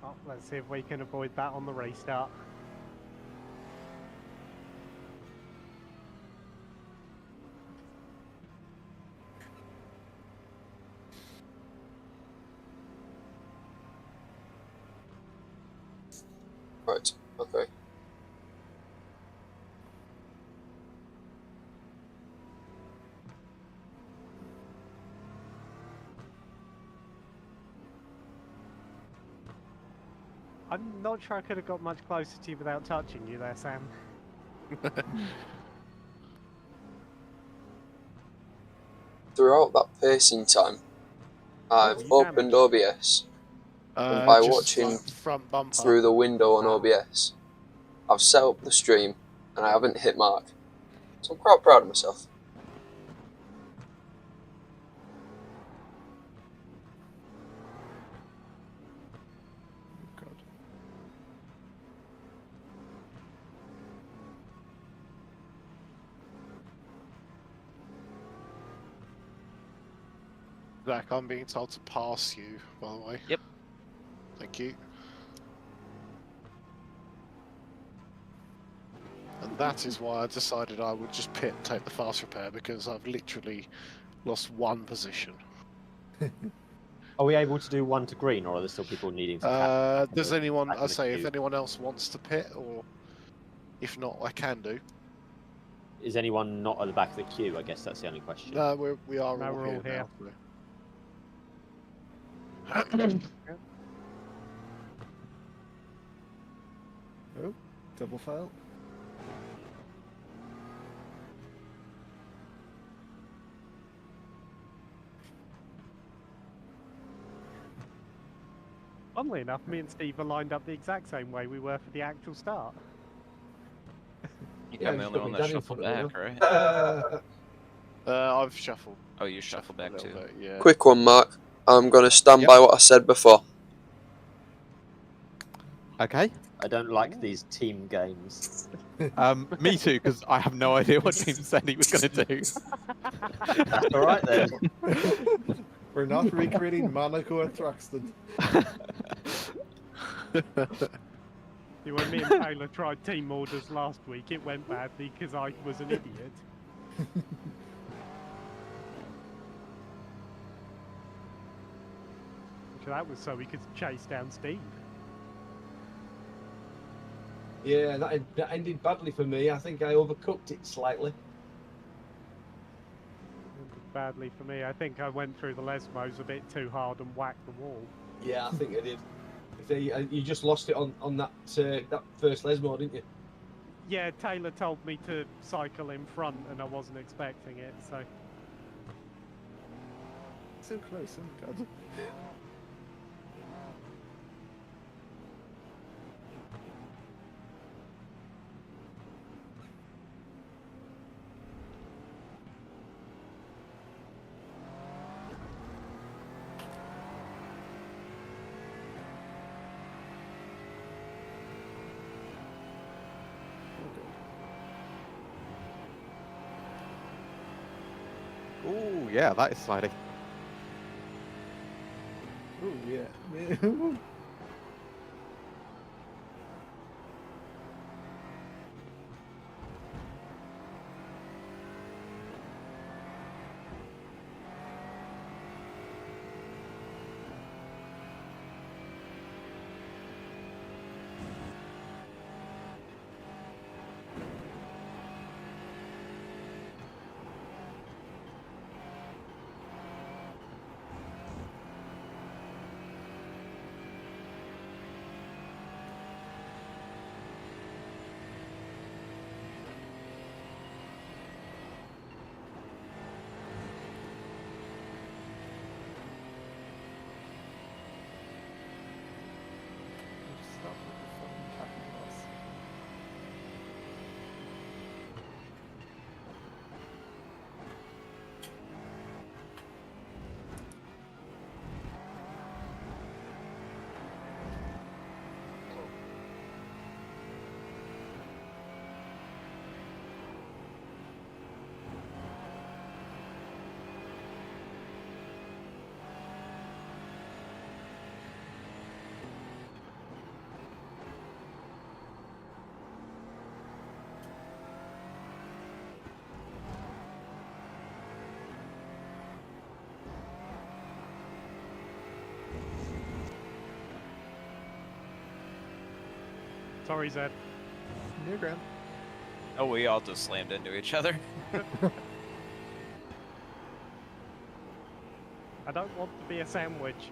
Oh, let's see if we can avoid that on the restart. Right, okay. I'm not sure I could have got much closer to you without touching you there, Sam. Throughout that pacing time, I've you opened damaged? OBS, and by Just watching front bumper. through the window on Ah. OBS, I've set up the stream, and I haven't hit mark. So I'm quite proud of myself. God. Zach, I'm being told to pass you, by the way. Yep. Thank you. And that is why I decided I would just pit and take the fast repair, because I've literally lost one position. Are we able to do one to green, or are there still people needing to Does anyone, back in I the say, if queue? anyone else wants to pit, or if not, I can do. Is anyone not at the back of the queue? I guess that's the only question. No, we are No, all we're all here now. Oh, double fail. Funnily enough, me and Steve are lined up the exact same way we were for the actual start. You Yeah, come the just only got one me that down in shuffled front of back, the right? I've shuffled. Oh, you shuffled back a little too. bit, yeah. Quick one, Mark. I'm going to stand Yep. by what I said before. Okay. I don't like these team games. Me too, because I have no idea what James said he was going to do. That's all right then. We're not recreating Monaco or Thruxton. See, when me and Taylor tried team orders last week, it went badly because I was an idiot. So that was so we could chase down Steve. Yeah, that ended badly for me. I think I overcooked it slightly. Badly for me. I think I went through the Lesmos a bit too hard and whacked the wall. Yeah, I think I did. You just lost it on that that first Lesmo, didn't you? Yeah, Taylor told me to cycle in front and I wasn't expecting it, so... So close, oh god. Oh, yeah, that is sliding. Oh yeah. Sorry, Zed. Near ground. Oh, we all just slammed into each other. I don't want to be a sandwich.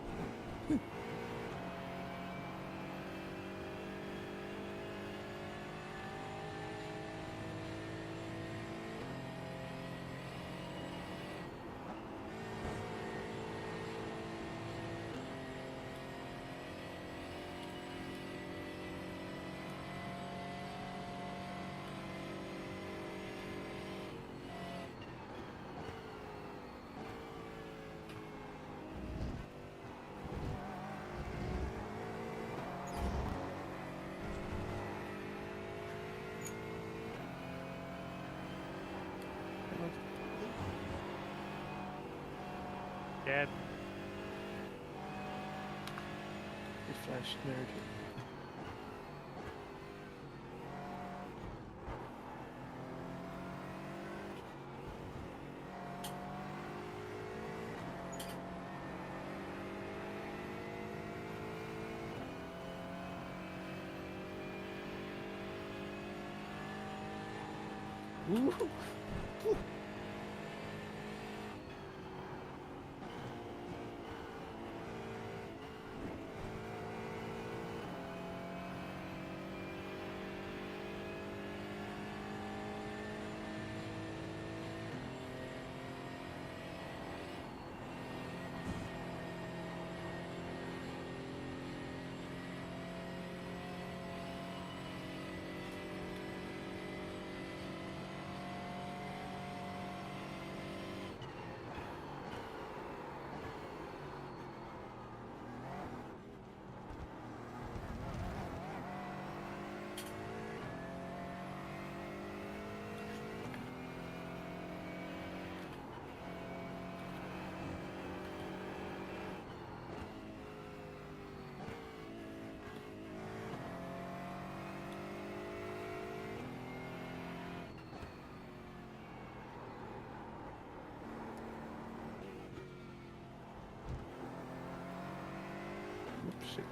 Yeah, You flash nerd. Shit.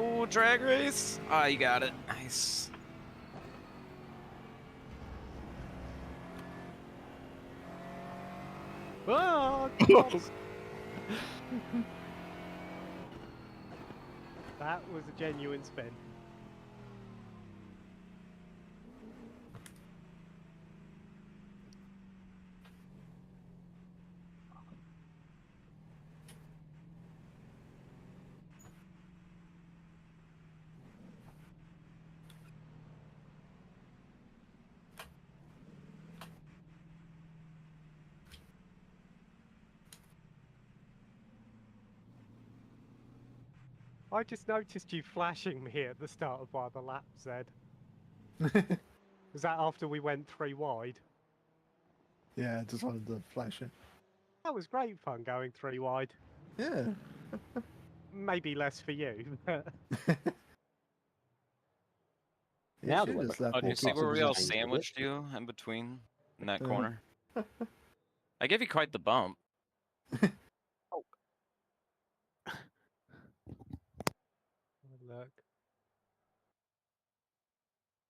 Oh, drag race. Ah, you got it. Nice. Ah, God. That was a genuine spin. I just noticed you flashing me at the start of one of the laps, Zed. Was that after we went 3 wide? Yeah, I just wanted to flash it. That was great fun going 3 wide. Yeah. Maybe less for you. but Now You the just weather. let Oh, do more you see people where we do all it. Change, is it? sandwiched you in between in that Uh-huh. corner? I gave you quite the bump. Look.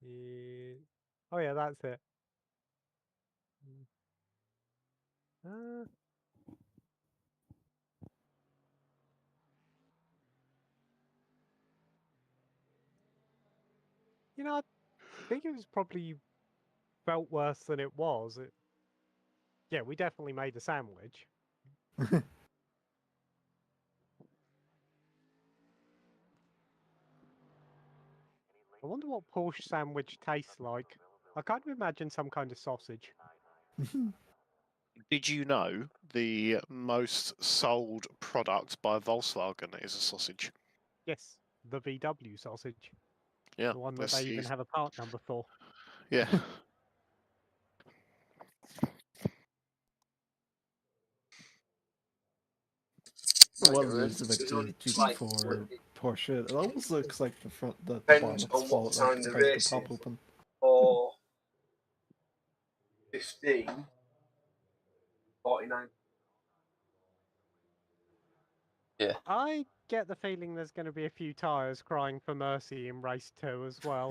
Yeah. Oh yeah, that's it. Uh, you know, I think it was probably felt worse than it was. Yeah, we definitely made a sandwich. I wonder what Porsche sandwich tastes like. I kind of imagine some kind of sausage. Did you know the most sold product by Volkswagen is a sausage? Yes, the VW sausage. Yeah, The one that that's they even have a part number for. yeah. What it is about the GT4 Porsche, it almost looks like the front, the Depends bonnet's on what fall, time like the about to race pop is. open. Or 15, 49. Yeah. I get the feeling there's going to be a few tyres crying for mercy in race 2 as well.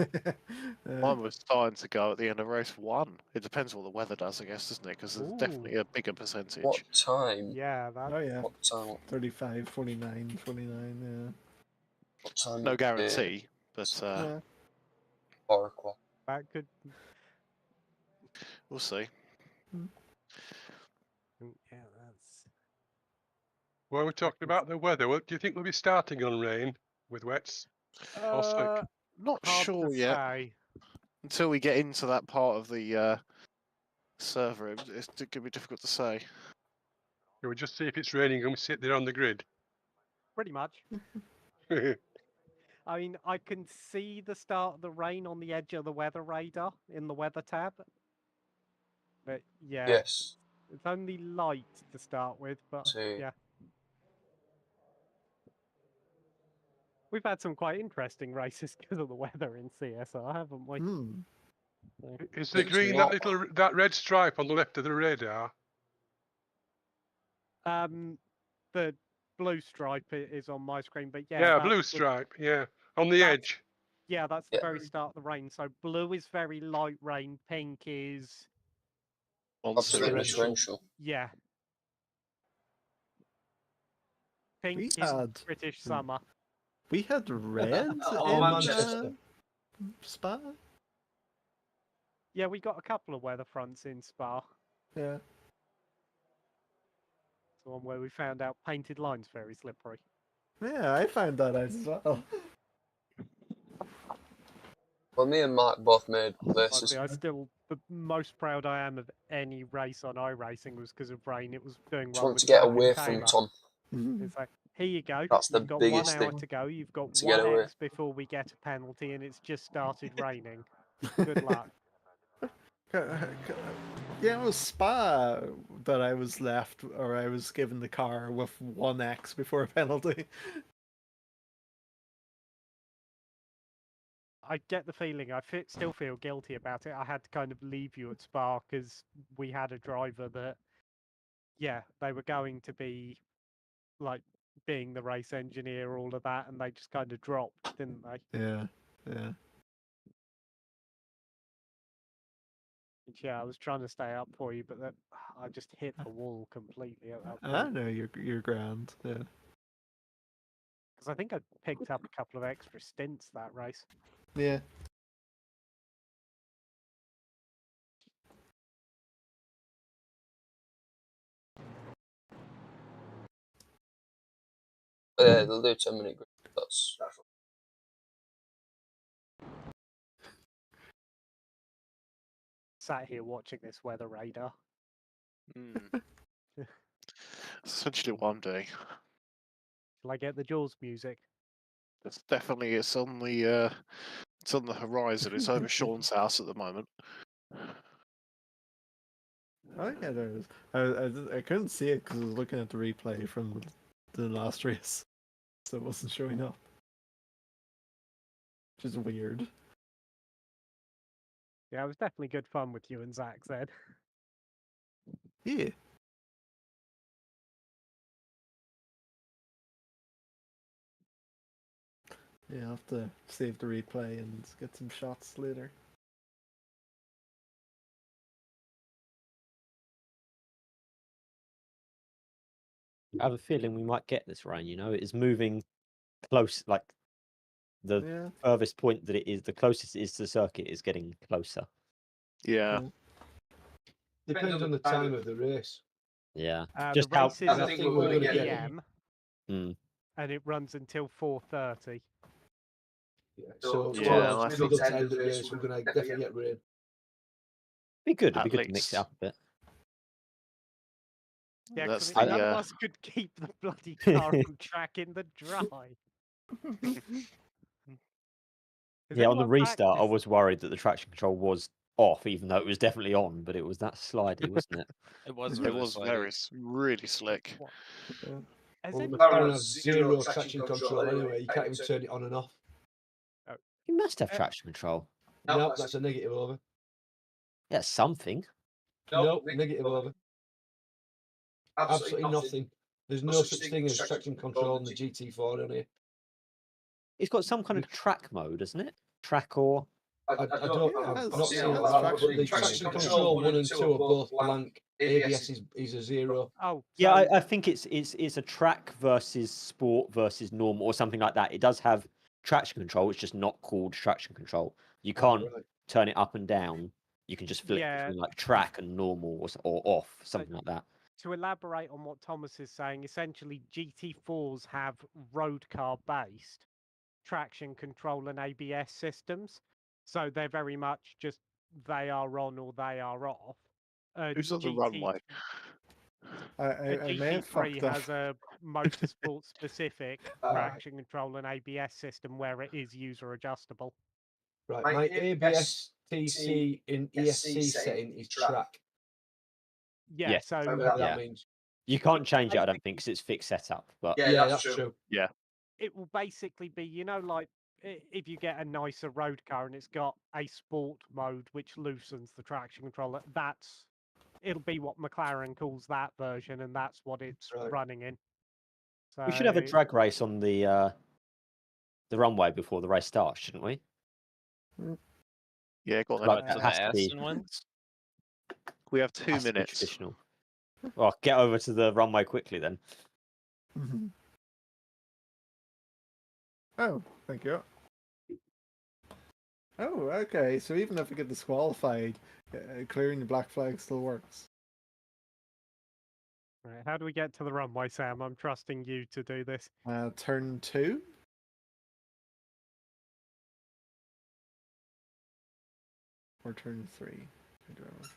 Mine was starting to go at the end of race 1. It depends what the weather does, I guess, doesn't it? Because there's Ooh. definitely a bigger percentage. What time? Yeah, that. Oh yeah, What time? 35, 49, 29, What time? No would it be? guarantee, but yeah. Yeah. 4 o'clock. That could. we'll see. Yeah, that's. While we're talking about the weather, do you think we'll be starting on rain with wets or slick? Not Hard sure to yet say. until we get into that part of the server. It's going to be difficult to say. We'll just see if it's raining and we sit there on the grid. Pretty much. I mean, I can see the start of the rain on the edge of the weather radar in the weather tab. But yeah, Yes. it's only light to start with, but See. yeah. We've had some quite interesting races because of the weather in CSR, haven't we? Hmm. So, Is the It's green not. that red stripe on the left of the radar? the blue stripe is on my screen, but yeah, Yeah, that's blue stripe. Yeah, on the that's- edge. yeah, that's the Yeah. very start of the rain. So blue is very light rain, pink is Absolutely Monsoon. torrential. yeah. Pink We is had British summer. we had red Oh, in Manchester. Spa. Yeah, we got a couple of weather fronts in Spa. Yeah. The one where we found out painted lines very slippery. Yeah, I found that out as well. Well, me and Mark both made places. Honestly, the most proud I am of any race on iRacing was because of rain. It was doing Just one want with to get Mark and away from Taylor. Tom. It's like, here you go. That's the You've got 1 biggest hour thing, to go. You've got to get 1 away. X before we get a penalty, and it's just started raining. Good luck. Yeah, it was Spa that I was left, or I was given the car with 1x before a penalty. I get the feeling still feel guilty about it. I had to kind of leave you at Spa because we had a driver that, yeah, they were going to be like being the race engineer, all of that, and they just kind of dropped, didn't they? Yeah, yeah. And yeah, I was trying to stay up for you, but then I just hit the wall completely at that I point. know you're grand. Yeah. Because I think I picked up a couple of extra stints that race. Yeah. Yeah, they'll do 10-minute grid. That's Sat here watching this weather radar. Mm. Essentially what I'm doing. Shall I get the Jaws music? It's on the horizon. It's over Sean's house at the moment. Oh yeah, there is. I couldn't see it because I was looking at the replay from the last race, so it wasn't showing up. Which is weird. Yeah, it was definitely good fun with you and Zach then. Yeah. Yeah, I'll have to save the replay and get some shots later. I have a feeling we might get this rain. You know, it is moving close. Like the Yeah. furthest point that it is, the closest it is to the circuit is getting closer. Yeah. Cool. Depends on the time of the race. Yeah, The just how. race is I at think 4 we're gonna get it. PM, and it runs until 4:30. Yeah. So Yeah, towards I middle think- to end of the race, we're gonna definitely get rain. Be good. It'd At be good to mix it least. up a bit. Yeah, That's because the, none of us could keep the bloody car on track in the dry. Has Yeah, on the anyone restart, I practiced? was worried that the traction control was off, even though it was definitely on. But it was that slidey, wasn't it? It was It really was slidey. really slick. What? Yeah. Has Well, any- McLaren has zero traction control anyway. You can't even turn it on and off. You must have traction control. No, that's a negative over. Yeah, something. No, negative over. Absolutely nothing. There's no such thing as traction control in the GT4 on here. It's got some kind of track mode, isn't it? Track or I don't. Yeah, I've that's- not seen that's that. traction The control. traction control 1 and 2 are both blank. ABS is a 0. Oh, yeah, so I think it's a track versus sport versus normal or something like that. It does have traction control. It's just not called traction control. You can't right. turn it up and down. You can just flip Yeah. between like track and normal or off, something like that. to elaborate on what Thomas is saying, essentially GT4s have road car based traction control and ABS systems. So they're very much just they are on or they are off. Who's on the runway? I may have GT3 fucked up. has a motorsport specific Ah. traction control and ABS system where it is user adjustable. Right, my ABS TC in ESC setting is track. Yeah, Yes. so Whatever Yeah. that means. You can't change it, I don't think, because it's fixed setup. But Yeah, that's true. it will basically be, you know, like if you get a nicer road car and it's got a sport mode which loosens the traction control, it'll be what McLaren calls that version, and that's what it's Right. running in. So we should have a drag race on the runway before the race starts, shouldn't we? Yeah, go on then. Like, So it the has to be- Aston ones? We have 2 has to be minutes. traditional. Well, get over to the runway quickly then. Mhm. Oh, thank you. Oh, okay. So even if we get disqualified, clearing the black flag still works. right, how do we get to the runway, Sam? I'm trusting you to do this. Turn 2. Or turn 3. I don't know.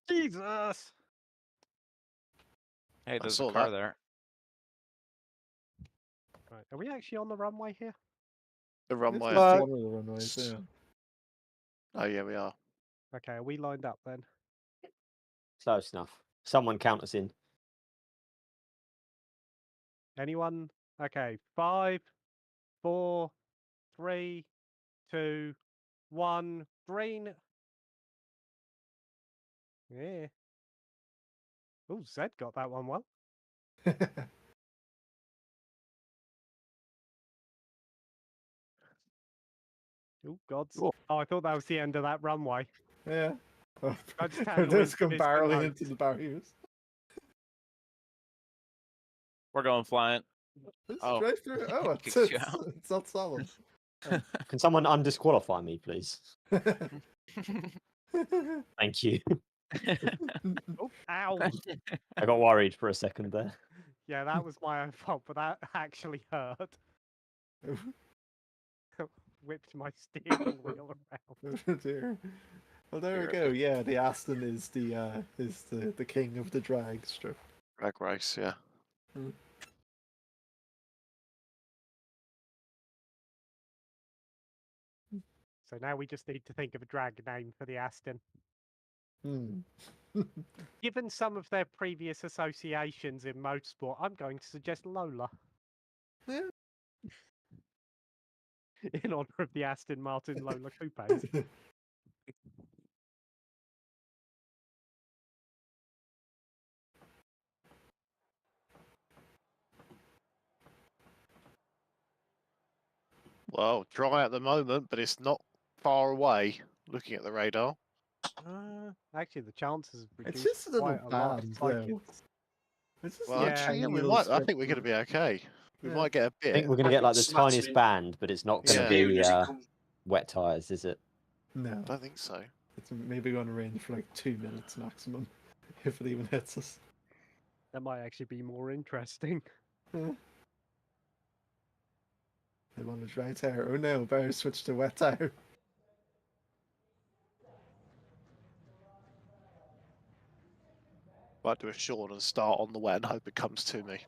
Jesus! Hey, there's saw a car that. there. Right, are we actually on the runway here? The It's runway. just one of the runways, yeah. Oh yeah, we are. Okay, are we lined up then? Close enough. Someone count us in. Anyone? Okay, 5, 4, 3, 2, 1, green. Yeah. Oh, Zed got that one well. Oh, gods. Oh. Oh, I thought that was the end of that runway. Yeah. Oh, I just had they're to just going insist barreling note. into the barriers. We're going flying. This is Oh. right through. Oh, Kicks it's you out. it's not solid. Can someone undisqualify me, please? Thank you. Oh, ow. I got worried for a second there. Yeah, that was my own fault, but that actually hurt. Whipped my steering wheel around. Oh dear. Well, there we You're go. Yeah, the Aston is the king of the drag strip. Drag race, yeah. So now we just need to think of a drag name for the Aston. Hmm. Given some of their previous associations in motorsport, I'm going to suggest Lola. Yeah. In honor of the Aston Martin Lola Coupes. Well, dry at the moment, but it's not far away. Looking at the radar. Actually, the chances have It's reduced just a little quite a lot. band, It's like though. it's It's just Well, Yeah. actually, yeah, tiny we little might. I strip think we're going to of- be okay. We Yeah. might get a I bit. think we're going to get like the Smacks tiniest me. band, but it's not going to Yeah. be Does it come- wet tires, is it? No, I don't think so. it's maybe going to range for like 2 minutes maximum, if it even hits us. that might actually be more interesting. Yeah. They want a dry tire. Oh no, better switch to wet tire. Might do a short and start on the wet and hope it comes to me.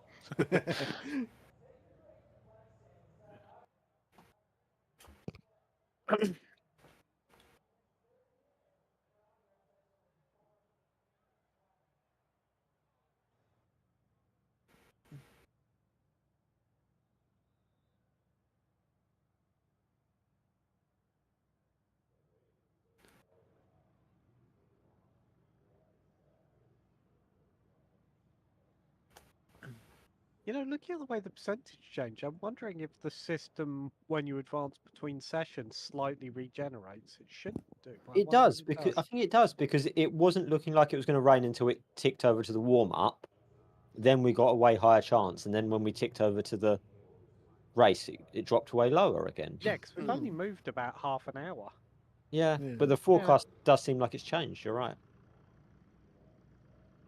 You know, looking at the way the percentage change, I'm wondering if the system, when you advance between sessions, slightly regenerates. It shouldn't do. but I It wonder if does because I does. think it does because it wasn't looking like it was going to rain until it ticked over to the warm up. Then we got a way higher chance, and then when we ticked over to the race, it dropped way lower again. Yeah, because we've only moved about half an hour. Yeah, Yeah. but the forecast does seem like it's changed. You're right.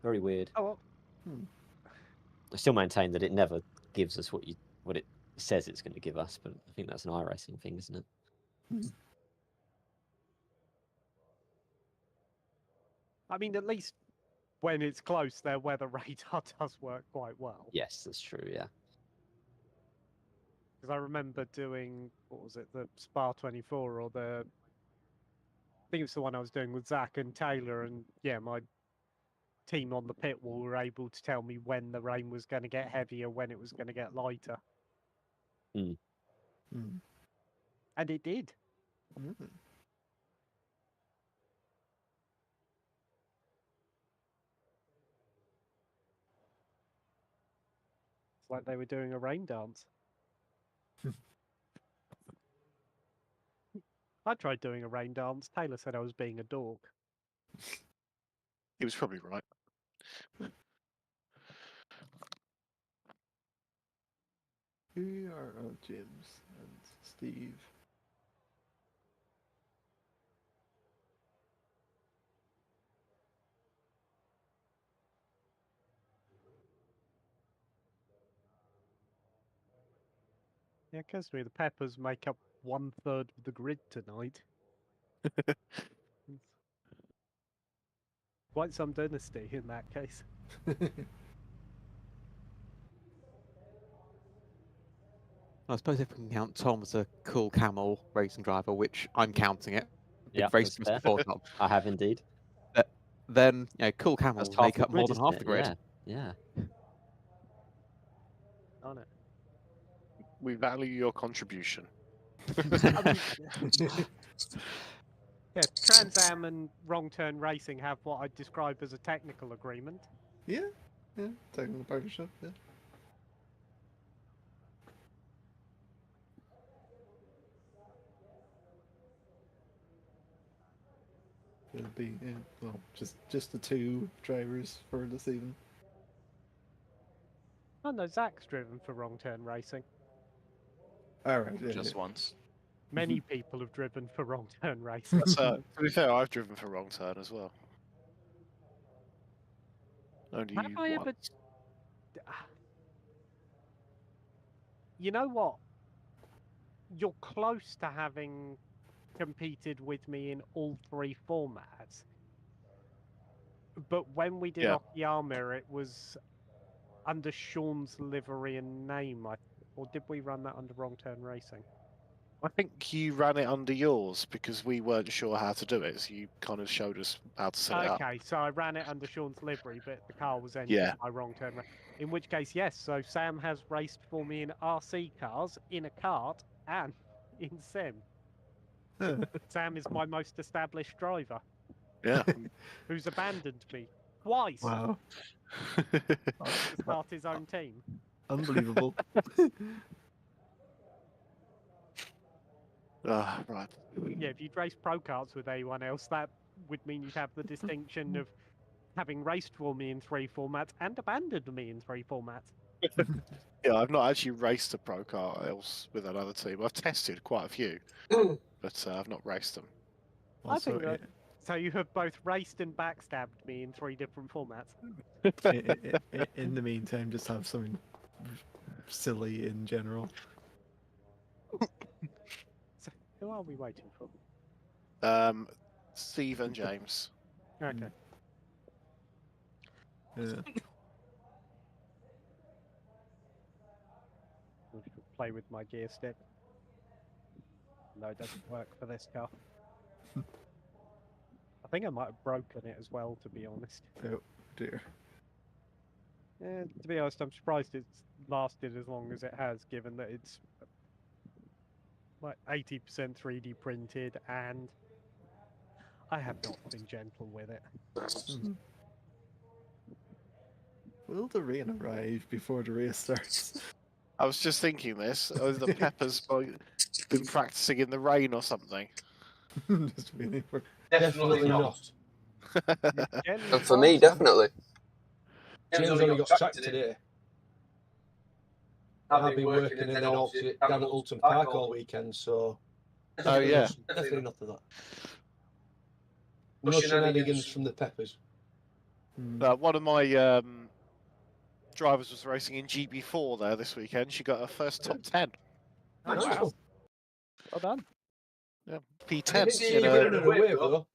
Very weird. Oh, well, I still maintain that it never gives us what it says it's going to give us, but I think that's an iRacing thing, isn't it? I mean, at least when it's close, their weather radar does work quite well. Yes, that's true. Yeah. Because I remember doing, what was it, the Spa 24 or the, I think it's the one I was doing with Zach and Taylor, and yeah, my team on the pit wall were able to tell me when the rain was going to get heavier, when it was going to get lighter. Mm. And it did. It's like they were doing a rain dance. I tried doing a rain dance. Taylor said I was being a dork. He was probably right. Who are James and Steve? Yeah, it occurs to me the Peppers make up 1/3 of the grid tonight. Quite some dynasty in that case. I suppose if we can count Tom as a cool camel racing driver, which I'm counting it. Yeah, Big race that's fair. before Tom. I have indeed. Then cool That's camels half make the up more grid, than isn't half the it? grid. Yeah. On it. We value your contribution. Yeah, Trans Am and Wrong Turn Racing have what I'd describe as a technical agreement. Yeah, technical partnership. Yeah. it'll be well, just the two drivers for this evening. Oh no, Zach's driven for Wrong Turn Racing. All right, yeah, Just yeah. once. Many people have driven for Wrong Turn Racing. That's, to be fair, I've driven for Wrong Turn as well. Only Have I ever? once. You know what? You're close to having competed with me in all three formats. But when we did Yeah. Okayama, it was under Sean's livery and name, or did we run that under Wrong Turn Racing? I think you ran it under yours because we weren't sure how to do it, so you kind of showed us how to set it up. Okay, so I ran it under Sean's livery, but the car was entered Yeah. by Wrong Turn. In which case, yes. So Sam has raced for me in RC cars, in a kart, and in sim. Huh. Sam is my most established driver, Yeah. who's abandoned me twice Wow, to start his own team. unbelievable. Right. Yeah, if you'd race pro karts with anyone else, that would mean you'd have the distinction of having raced for me in three formats and abandoned me in three formats. Yeah, I've not actually raced a pro car else with another team. I've tested quite a few, but I've not raced them. Also, think that- So you have both raced and backstabbed me in three different formats. in the meantime, just have something silly in general. So who are we waiting for? Steve and James. Okay. Yeah. I should play with my gear stick. No, it doesn't work for this car. I think I might have broken it as well, to be honest. Oh dear. To be honest, I'm surprised it's lasted as long as it has, given that it's like 80% 3D printed, and I have not been gentle with it. Mhm. Will the rain arrive before the race starts? I was just thinking this. Are the Peppers been practicing in the rain or something? Just waiting for. Definitely not. And for me, definitely. James only got sacked today. I've been working and then obviously down at Ulton Park all weekend, so. Oh yeah. Definitely not to that. No shenanigans from the Peppers. One of my drivers was racing in GB4 there this weekend. She got her first top 10. Nice. Wow. Well done. Yeah, I didn't P10. see you winning a wave though.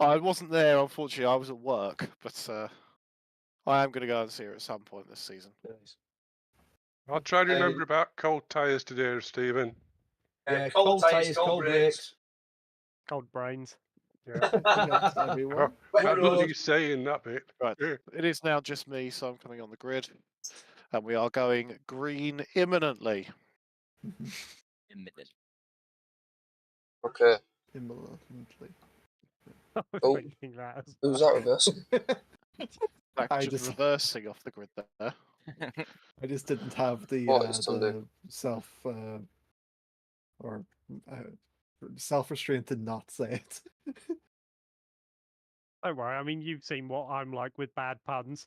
I wasn't there, unfortunately. I was at work, but I am going to go and see her at some point this season. Nice. I'll try to remember about cold tyres today, Stephen. Yeah, cold tyres, cold brakes. Cold brains. Everyone. I remember you saying that bit. Right. Yeah. It is now just me, so I'm coming on the grid. And we are going green imminently. Okay. Imminently. I was Oh. thinking that as Who's that reverse? Back I to just- reversing off the grid there. I just didn't have the What is Sunday? self or self restraint to not say it. Don't worry, I mean, you've seen what I'm like with bad puns.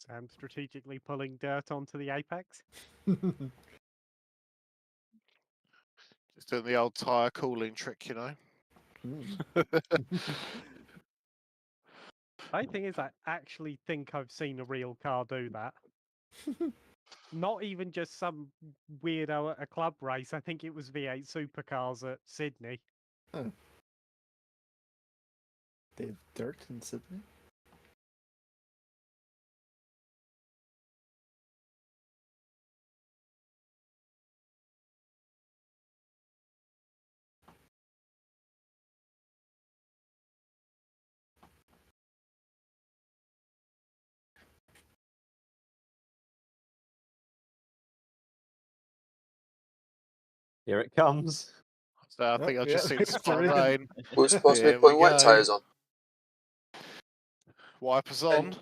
Sam strategically pulling dirt onto the apex. Just doing the old tyre cooling trick, you know. The thing is, I actually think I've seen a real car do that. Not even just some weirdo at a club race. I think it was V8 Supercars at Sydney. Oh. They have dirt in Sydney? Here it comes. So I think I've just seen spot Sorry. rain. We're supposed to Here be we putting wet go. tyres on. Wipers on.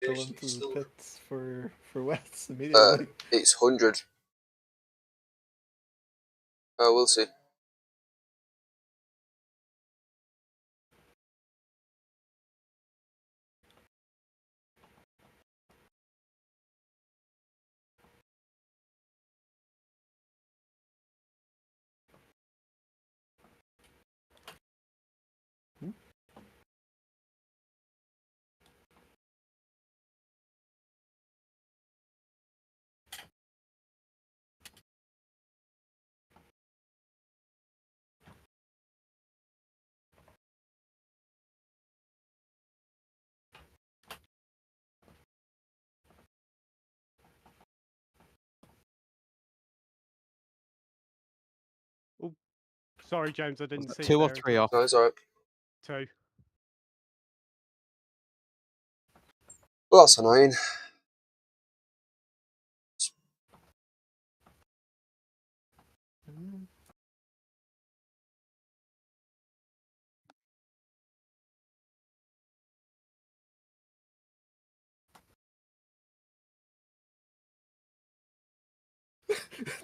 Go into the pits for wets immediately. It's 100. Oh, we'll see. Sorry, James, I didn't Was see it you 2 or there 3 until off? No, it's alright. 2. Well, that's annoying.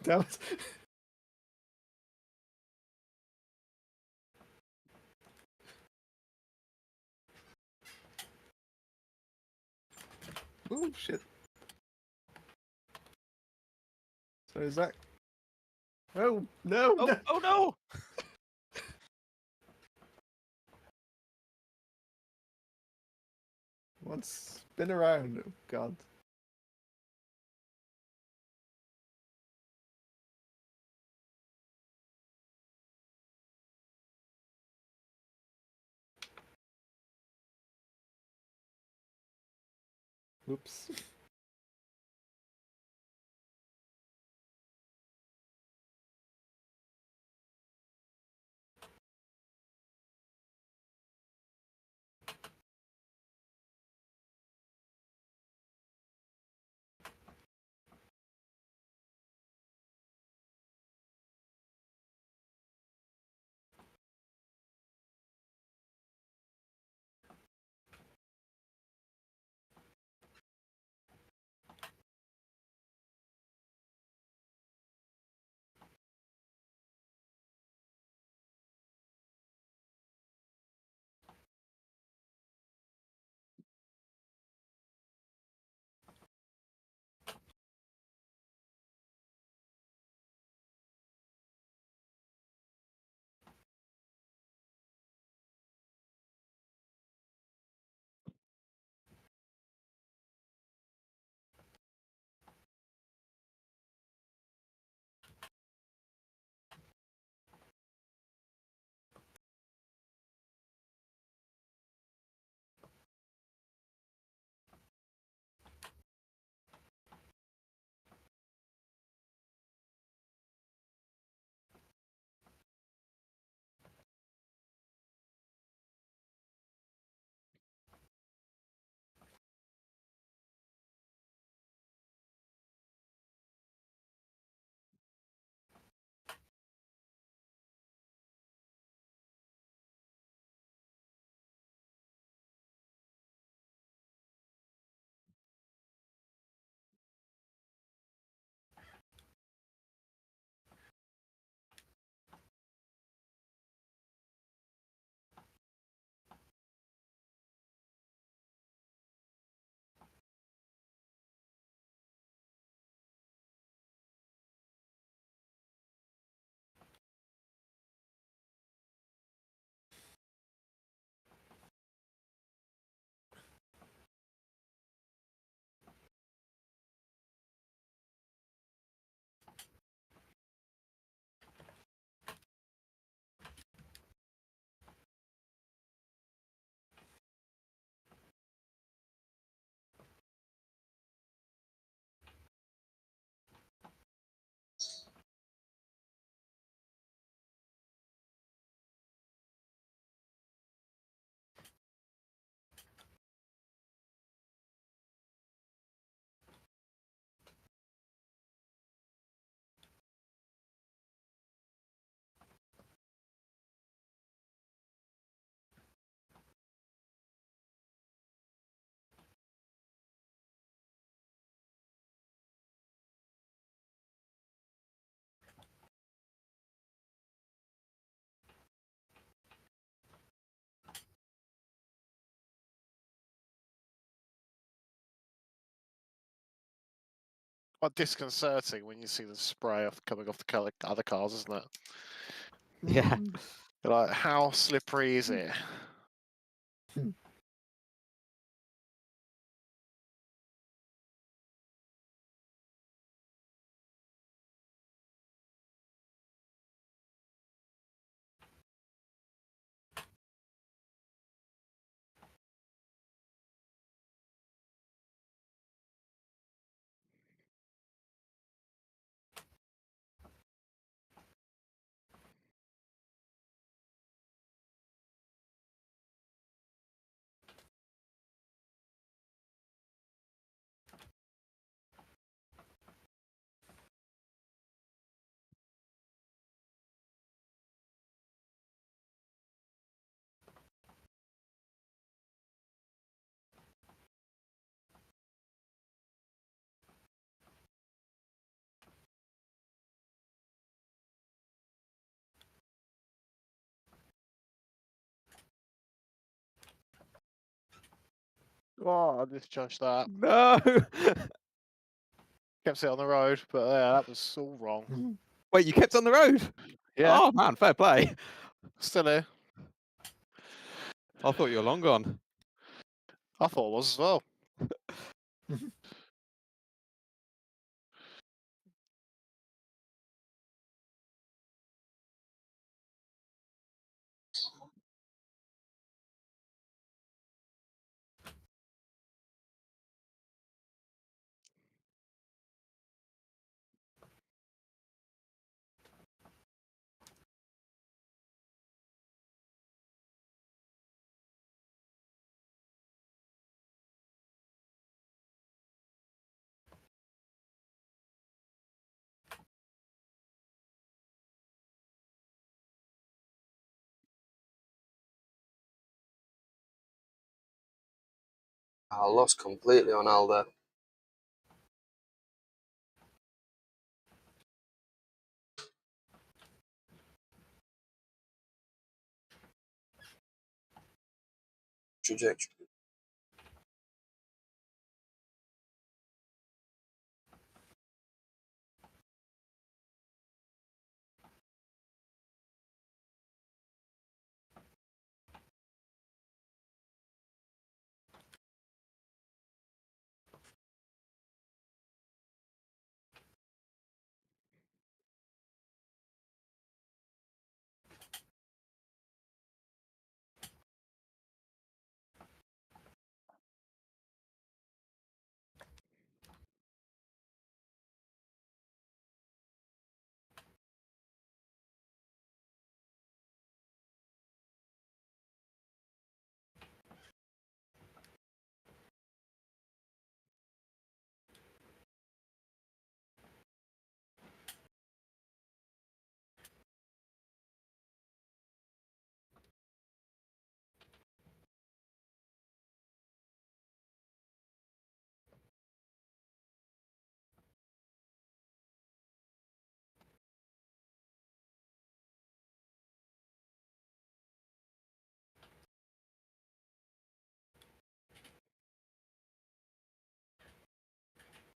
Damn it. Oh shit. So is that? Oh no! Oh, no. oh no! Once spin around. Oh god. Oops. quite disconcerting when you see the spray coming off the other cars, isn't it? Yeah. You're like, how slippery is it? Oh, I misjudged that. No. Kept it on the road, but yeah, that was all wrong. Wait, you kept on the road? Yeah, Oh man, fair play. still here. I thought you were long gone. I thought it was as well. I lost completely on Aldo. Trajectory.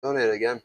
Done it again.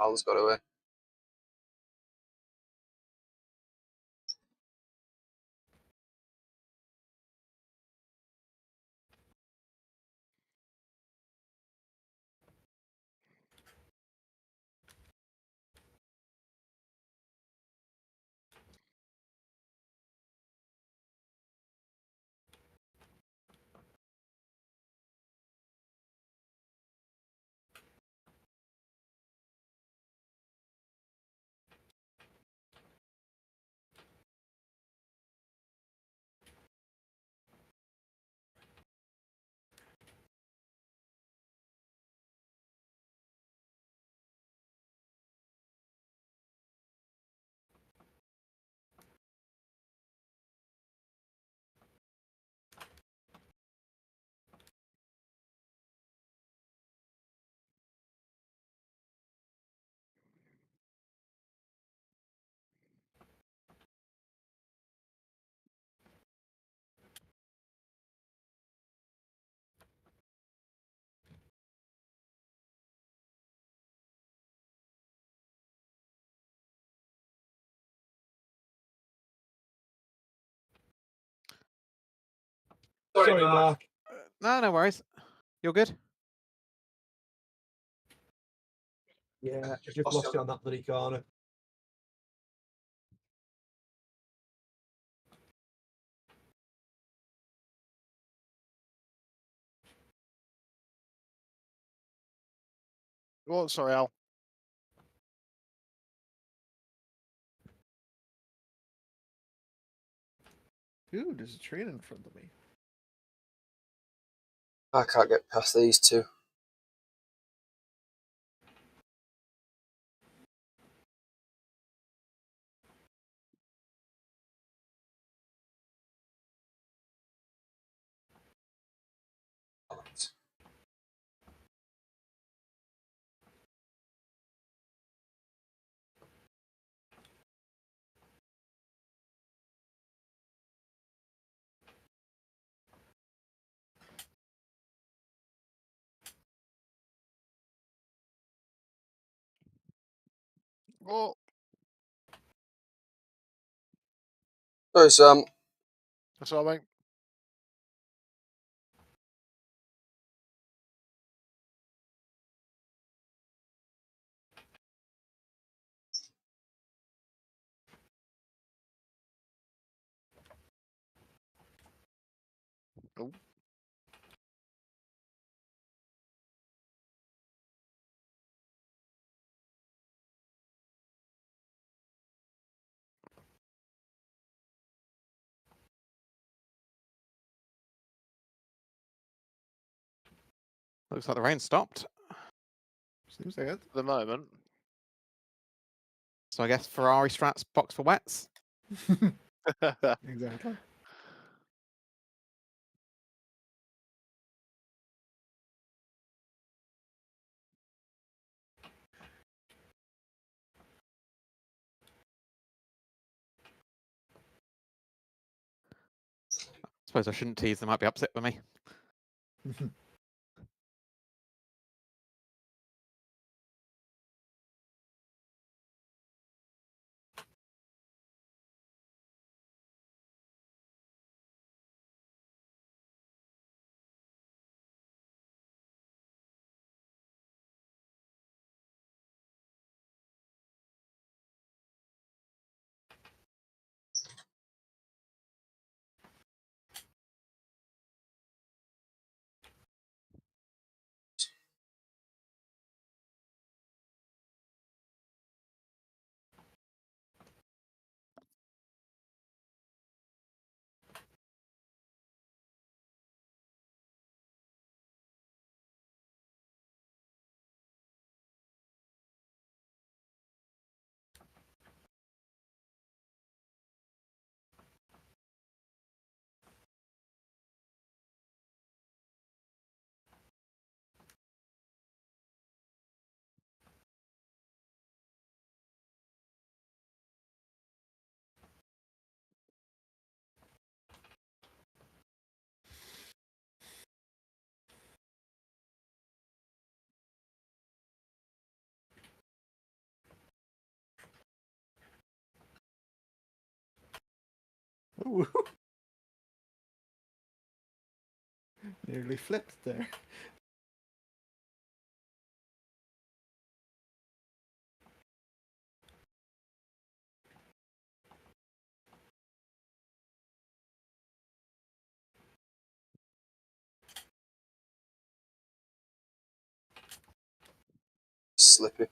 Al's got away. Sorry, Mark. No, no worries. You're good. Yeah, just lost it on that bloody corner. Oh, sorry, Al. Ooh, there's a train in front of me. I can't get past these two. Oh, Sorry, Sam. that's all, mate. Oh. Looks like the rain stopped. Seems like At the moment. So I guess Ferrari strats box for wets. it. Exactly. Suppose I shouldn't tease. They might be upset with me. Ooh. Nearly flipped there. Slippy.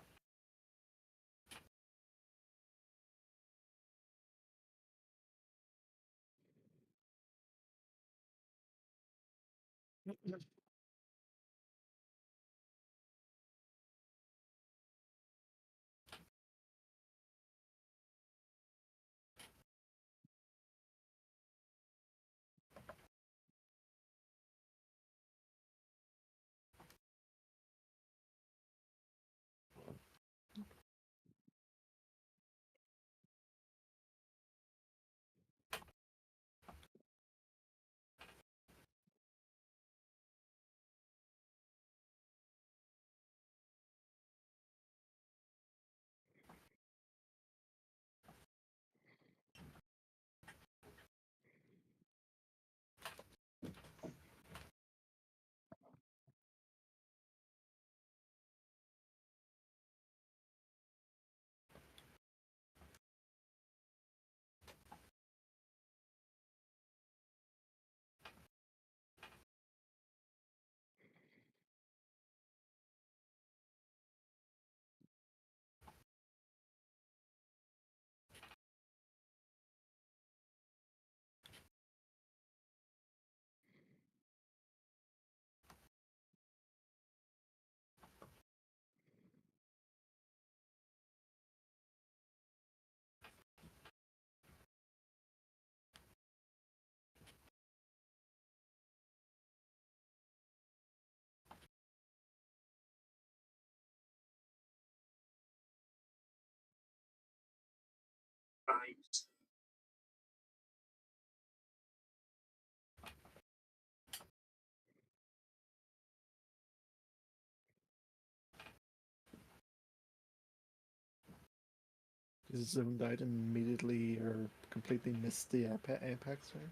zoomed out and immediately or completely missed the apex, right?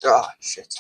Ah, shit.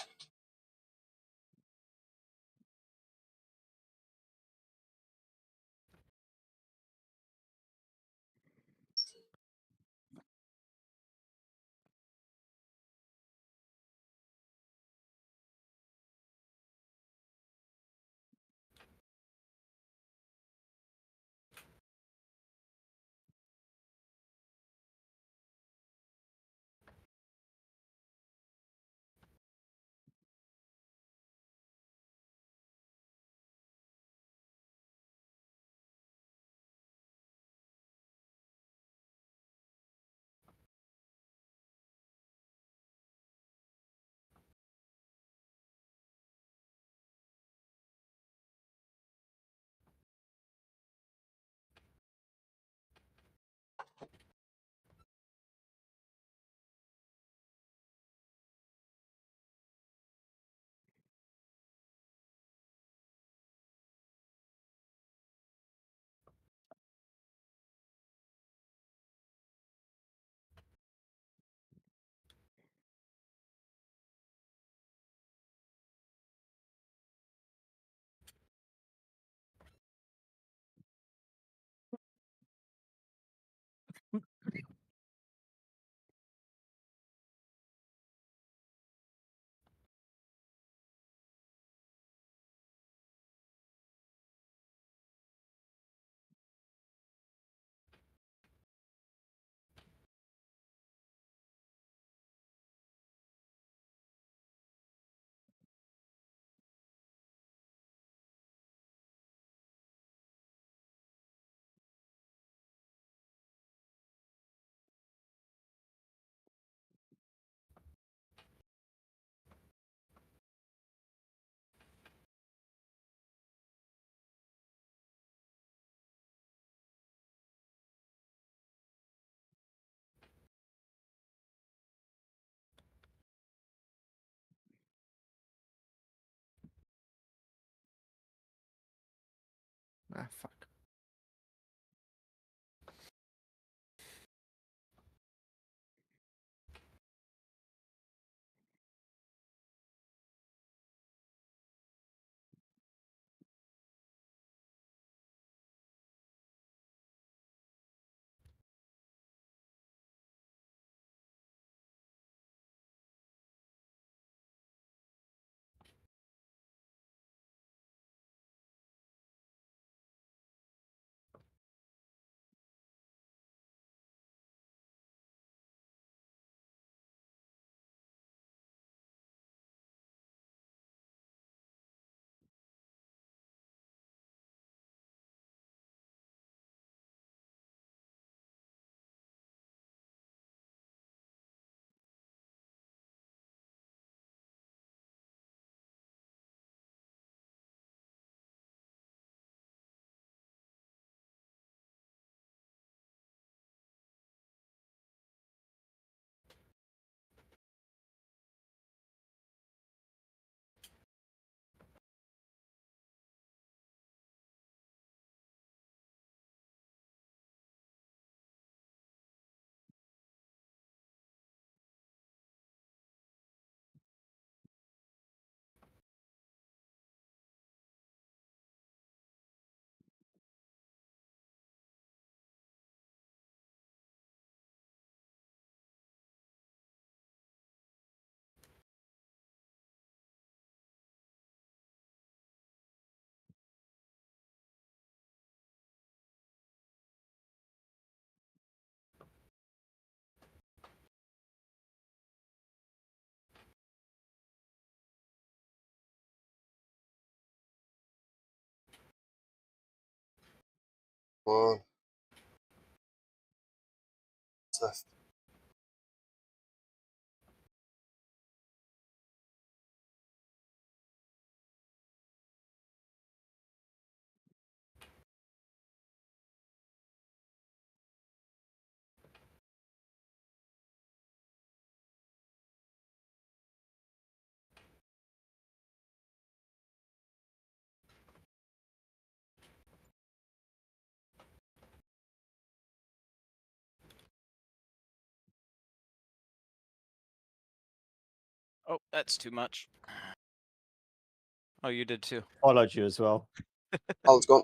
Ah, fuck. One. What's left? That's too much. Oh, you did too. Followed you as well. Alan's gone.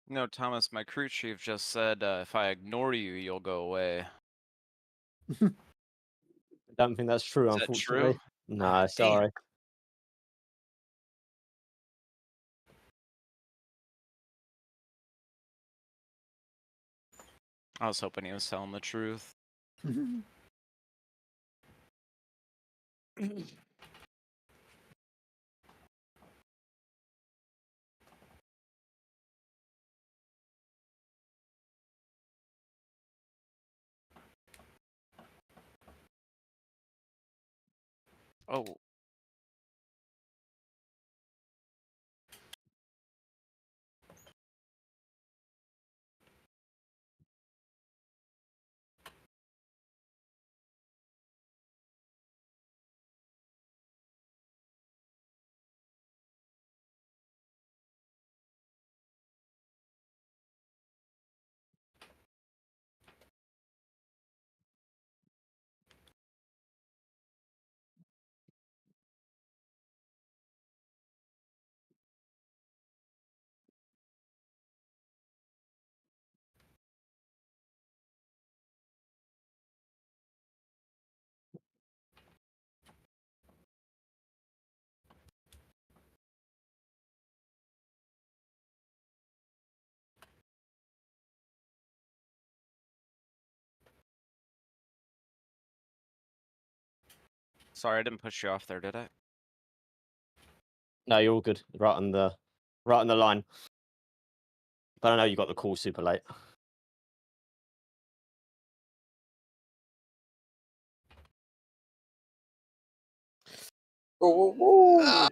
No, Thomas, my crew chief just said if I ignore you, you'll go away. I don't think that's true, Is that unfortunately. true? No, Ah, sorry. I was hoping he was telling the truth. Oh. Sorry, I didn't push you off there, did I? No, you're all good. Right on the line. But I know you got the call super late. Oh, whoa,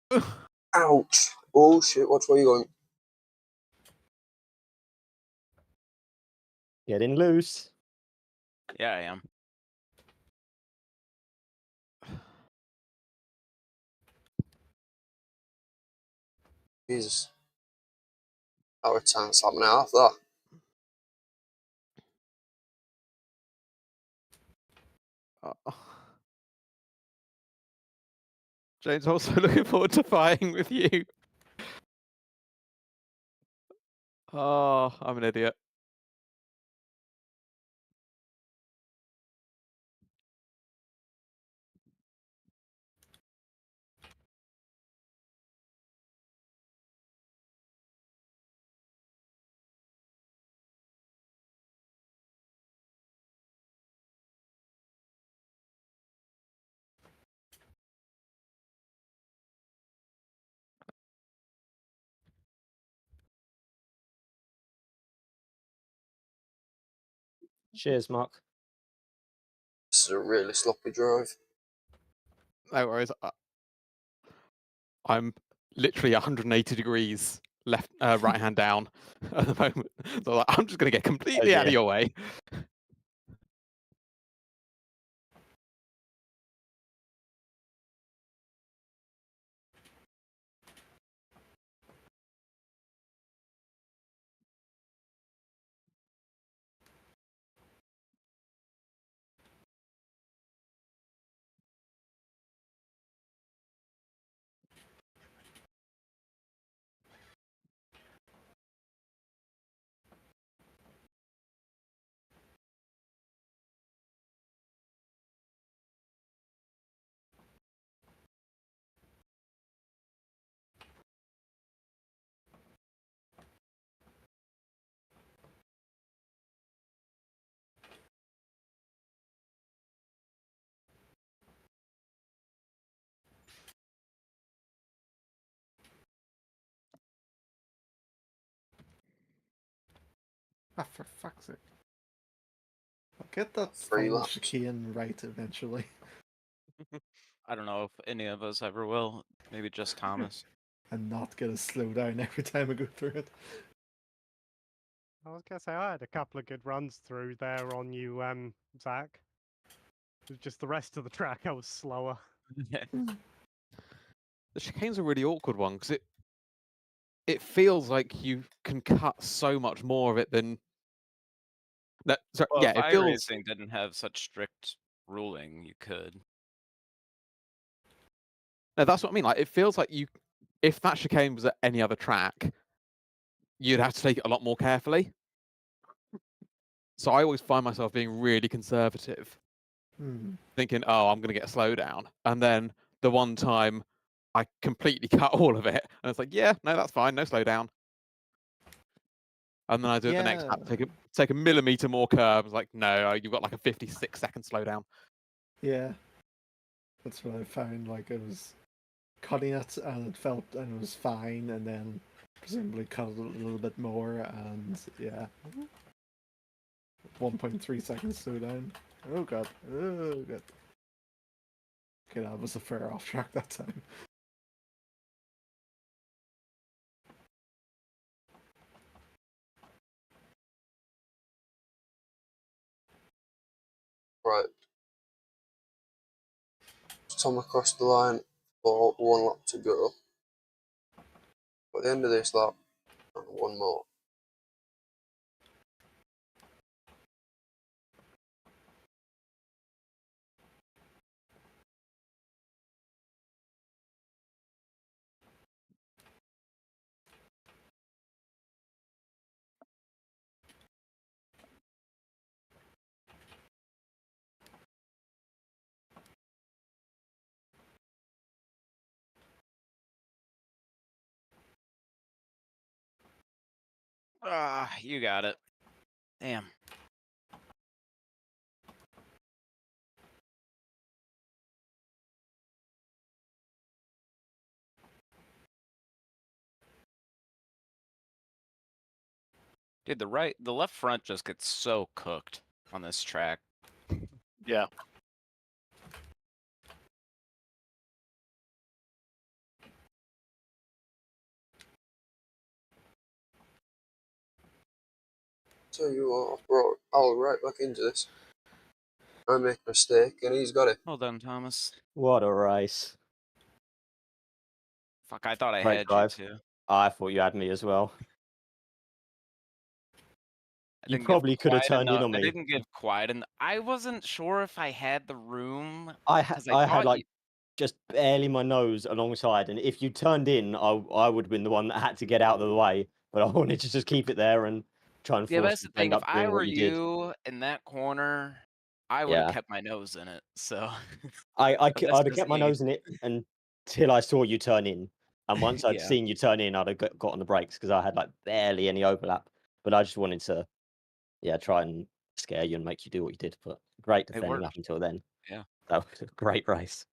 whoa. Ouch. Oh shit, watch where you're going. Getting loose. Yeah, I am. Jesus. That was a time slap and a half, that. James, also looking forward to fighting with you. Oh, I'm an idiot. Cheers, Mark. This is a really sloppy drive. No worries. I'm literally 180 degrees left, right hand down at the moment. So like, I'm just going to get completely out of your way. Ah, for fuck's sake. I'll get that 3 final laps. chicane right eventually. I don't know if any of us ever will. Maybe just Thomas. And not get a slowdown every time I go through it. I was gonna say I had a couple of good runs through there on you, Zach. It was just the rest of the track I was slower. The chicane's a really awkward one because it feels like you can cut so much more of it than. That, sorry, Well, yeah, if it feels. iRacing didn't have such strict ruling, you could. No, that's what I mean. Like, it feels like if that chicane was at any other track, you'd have to take it a lot more carefully. So I always find myself being really conservative, thinking, "Oh, I'm going to get a slowdown," and then the one time I completely cut all of it, and it's like, "Yeah, no, that's fine, no slowdown." And then I do it the next lap, take a millimeter more curve. It's like, no, you've got like a 56-second slowdown. Yeah. That's what I found. Like, I was cutting it and it was fine, and then presumably cut it a little bit more, and yeah. 1.3 seconds slowdown. Oh god. Oh god. Okay, that was a fair off track that time. Right. Tom across the line for 1 lap to go. At the end of this lap, and 1 more. Ah, you got it. Damn. Dude, the left front just gets so cooked on this track. Yeah. Tell you what, I've brought Al right back into this. I make a mistake and he's got it. Well done, Thomas. What a race. Fuck, I thought I Great had drive. you too. I thought you had me as well. I You didn't give probably could have quite turned in enough- on I me. didn't give quite enough. I wasn't sure if I had the room. I 'cause had thought like just barely my nose alongside, and if you turned in, I would have been the one that had to get out of the way. But I wanted to just keep it there and try and Yeah, but force that's you the to end thing. If up I doing were what you did. you in that corner, I would have Yeah. kept my nose in it. So I'd But that's have just kept my me. nose in it until I saw you turn in, and once I'd Yeah. seen you turn in, I'd have got on the brakes because I had like barely any overlap. But I just wanted to, try and scare you and make you do what you did. But great defending worked. up until then. Yeah. That was a great race.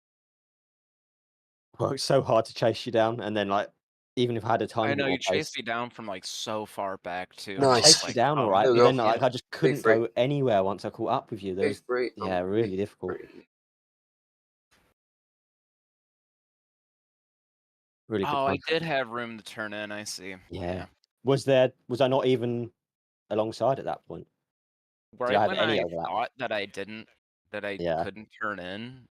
Worked so hard to chase you down, and then like even if I had a tiny I know bit more you chased pace, me down from like so far back too. Nice. I was chased you like, down all oh, right, There we but go. then like yeah. I just couldn't free. go anywhere once I caught up with you. There was P3. yeah, really difficult. Really good Oh, I fun. did have room to turn in. I see. Yeah. Was I not even alongside at that point? Did I Right have when any I overlap? thought that I Yeah. couldn't turn in,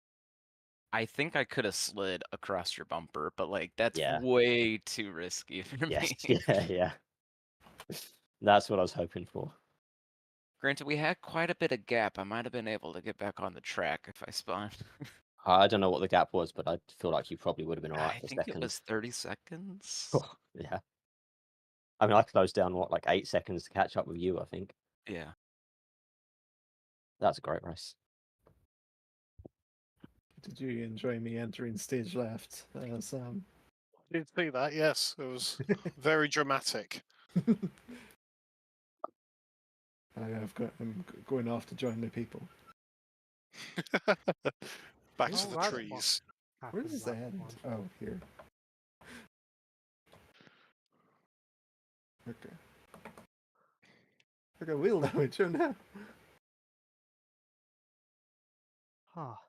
I think I could have slid across your bumper, but like that's Yeah. way too risky for Yes. me. Yeah. That's what I was hoping for. Granted, we had quite a bit of gap. I might have been able to get back on the track if I spawned. I don't know what the gap was, but I feel like you probably would have been all right I for a think it second. was 30 seconds. Yeah. I mean, I closed down like 8 seconds to catch up with you, I think. Yeah. That's a great race. Did you enjoy me entering stage left, Sam? Did see that? Yes, it was very dramatic. I'm going off to join the people. Back Oh, to the right. trees. Where does that end? Oh, here. Okay. I got wheel damage, oh no. Ah.